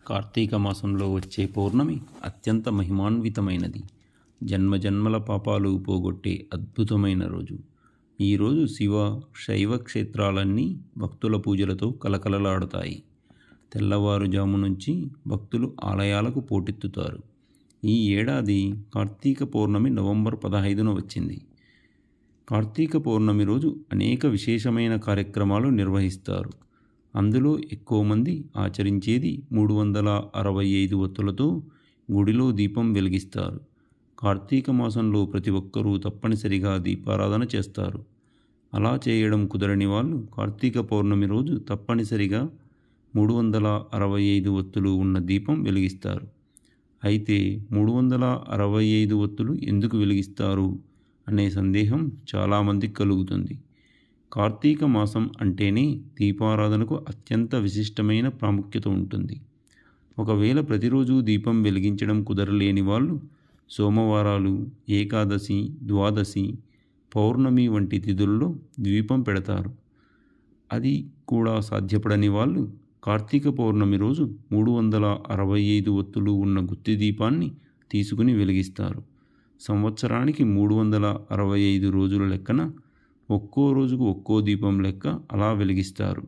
కార్తీక మాసంలో వచ్చే పౌర్ణమి అత్యంత మహిమాన్వితమైనది. జన్మజన్మల పాపాలు పోగొట్టే అద్భుతమైన రోజు. ఈరోజు శైవ క్షేత్రాలన్నీ భక్తుల పూజలతో కలకలలాడుతాయి. తెల్లవారుజాము నుంచి భక్తులు ఆలయాలకు పోటెత్తుతారు. ఈ ఏడాది కార్తీక పౌర్ణమి నవంబర్ 15న వచ్చింది. కార్తీక పౌర్ణమి రోజు అనేక విశేషమైన కార్యక్రమాలు నిర్వహిస్తారు. అందులో ఎక్కువ మంది ఆచరించేది 365 ఒత్తులతో గుడిలో దీపం వెలిగిస్తారు. కార్తీక మాసంలో ప్రతి ఒక్కరూ తప్పనిసరిగా దీపారాధన చేస్తారు. అలా చేయడం కుదరని వాళ్ళు కార్తీక పౌర్ణమి రోజు తప్పనిసరిగా 365 ఒత్తులు ఉన్న దీపం వెలిగిస్తారు. అయితే 365 ఒత్తులు ఎందుకు వెలిగిస్తారు అనే సందేహం చాలామందికి కలుగుతుంది. కార్తీక మాసం అంటేనే దీపారాధనకు అత్యంత విశిష్టమైన ప్రాముఖ్యత ఉంటుంది. ఒకవేళ ప్రతిరోజు దీపం వెలిగించడం కుదరలేని వాళ్ళు సోమవారాలు, ఏకాదశి, ద్వాదశి, పౌర్ణమి వంటి తిథుల్లో దీపం పెడతారు. అది కూడా సాధ్యపడని వాళ్ళు కార్తీక పౌర్ణమి రోజు 365 ఒత్తులు ఉన్న గుత్తి దీపాన్ని తీసుకుని వెలిగిస్తారు. సంవత్సరానికి 365 రోజుల లెక్కన ఒక్కో రోజుకు ఒక్కో దీపం లెక్క అలా వెలిగిస్తారు.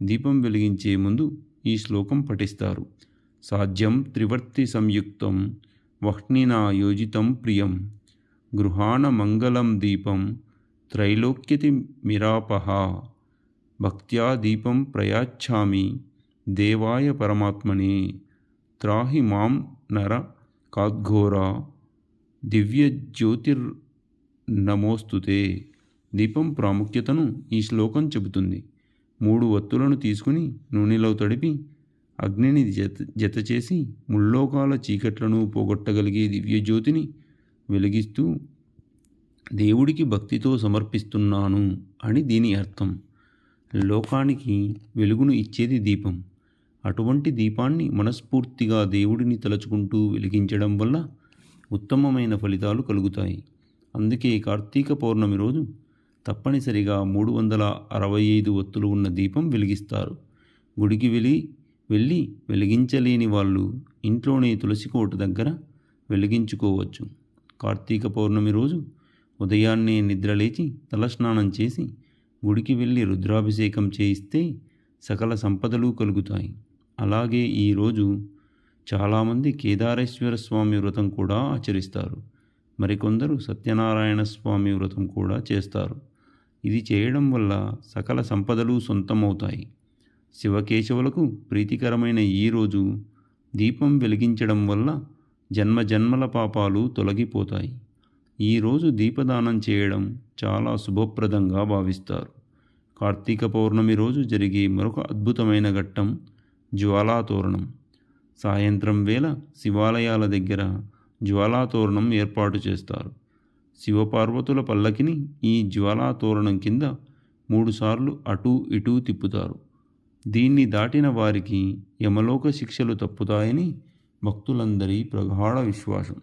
దీపం వెలిగించే ముందు ఈ శ్లోకం పఠిస్తారు. సాధ్యం త్రివర్తి సంయుక్తం వహ్నినా యోజితం ప్రియం గృహాణ మంగళం దీపం త్రైలోక్యతి మిరాపహ భక్త్యా దీపం ప్రయాచ్ఛామి దేవాయ పరమాత్మనే త్రాహి మాం నర కాద్ఘోర దివ్య జ్యోతిర్నమోస్తుతే. దీపం ప్రాముఖ్యతను ఈ శ్లోకం చెబుతుంది. 3 ఒత్తులను తీసుకుని నూనెలో తడిపి అగ్నిని జతచేసి ముల్లోకాల చీకట్లను పోగొట్టగలిగే దివ్యజ్యోతిని వెలిగిస్తూ దేవుడికి భక్తితో సమర్పిస్తున్నాను అని దీని అర్థం. లోకానికి వెలుగును ఇచ్చేది దీపం. అటువంటి దీపాన్ని మనస్ఫూర్తిగా దేవుడిని తలుచుకుంటూ వెలిగించడం వల్ల ఉత్తమమైన ఫలితాలు కలుగుతాయి. అందుకే కార్తీక పౌర్ణమి రోజు తప్పనిసరిగా 365 ఒత్తులు ఉన్న దీపం వెలిగిస్తారు. గుడికి వెళ్ళి వెలిగించలేని వాళ్ళు ఇంట్లోనే తులసి కోట దగ్గర వెలిగించుకోవచ్చు. కార్తీక పౌర్ణమి రోజు ఉదయాన్నే నిద్రలేచి తలస్నానం చేసి గుడికి వెళ్ళి రుద్రాభిషేకం చేయిస్తే సకల సంపదలు కలుగుతాయి. అలాగే ఈరోజు చాలామంది కేదారేశ్వర స్వామి వ్రతం కూడా ఆచరిస్తారు. మరికొందరు సత్యనారాయణ స్వామి వ్రతం కూడా చేస్తారు. ఇది చేయడం వల్ల సకల సంపదలు సొంతమవుతాయి. శివకేశవులకు ప్రీతికరమైన ఈ రోజు దీపం వెలిగించడం వల్ల జన్మజన్మల పాపాలు తొలగిపోతాయి. ఈరోజు దీపదానం చేయడం చాలా శుభప్రదంగా భావిస్తారు. కార్తీక పౌర్ణమి రోజు జరిగే మరొక అద్భుతమైన ఘట్టం జ్వాలాతోరణం. సాయంత్రం వేళ శివాలయాల దగ్గర జ్వాలాతోరణం ఏర్పాటు చేస్తారు. శివపార్వతుల పల్లకిని ఈ జ్వాలాతోరణం కింద 3 సార్లు అటూ ఇటూ తిప్పుతారు. దీన్ని దాటిన వారికి యమలోక శిక్షలు తప్పుతాయని భక్తులందరి ప్రగాఢ విశ్వాసం.